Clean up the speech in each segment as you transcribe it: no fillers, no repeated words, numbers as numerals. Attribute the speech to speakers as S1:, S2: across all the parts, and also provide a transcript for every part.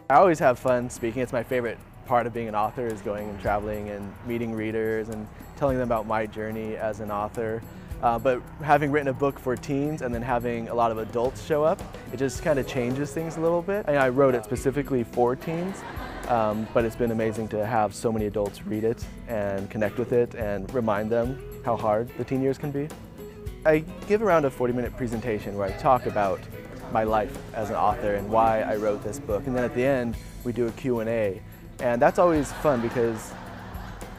S1: I always have fun speaking. It's my favorite part of being an author, is going and traveling and meeting readers and telling them about my journey as an author. But having written a book for teens and then having a lot of adults show up, it just kind of changes things a little bit. I wrote it specifically for teens, but it's been amazing to have so many adults read it and connect with it and remind them how hard the teen years can be. I give around a 40-minute presentation where I talk about my life as an author and why I wrote this book. And then at the end, we do a Q&A. And that's always fun because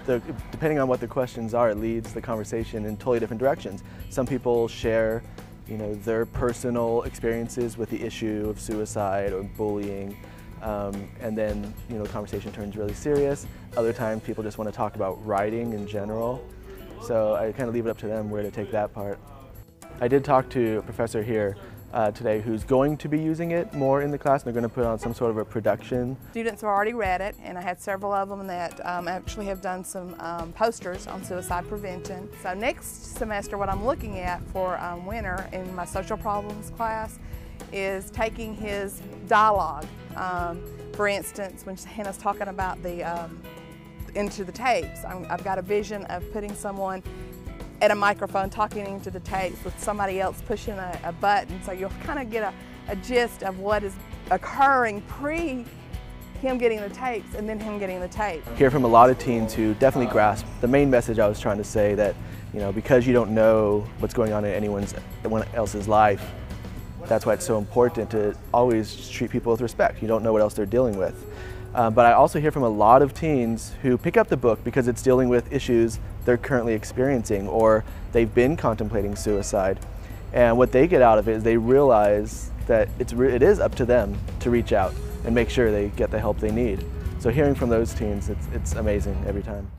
S1: depending on what the questions are, it leads the conversation in totally different directions. Some people share, their personal experiences with the issue of suicide or bullying. And then, the conversation turns really serious. Other times, people just want to talk about writing in general. So I kind of leave it up to them where to take that part. I did talk to a professor here today who's going to be using it more in the class, and they're going to put on some sort of a production.
S2: Students have already read it, and I had several of them that actually have done some posters on suicide prevention. So next semester, what I'm looking at for winter in my social problems class is taking his dialogue. For instance, when Hannah's talking about the into the tapes, I've got a vision of putting someone at a microphone talking into the tapes with somebody else pushing a button, so you'll kind of get a gist of what is occurring pre him getting the tapes and then him getting the tape.
S1: Hear from a lot of teens who definitely grasp the main message I was trying to say, that because you don't know what's going on in anyone else's life, that's why it's so important to always treat people with respect. You don't know what else they're dealing with. But I also hear from a lot of teens who pick up the book because it's dealing with issues they're currently experiencing, or they've been contemplating suicide. And what they get out of it is they realize that it is up to them to reach out and make sure they get the help they need. So hearing from those teens, it's amazing every time.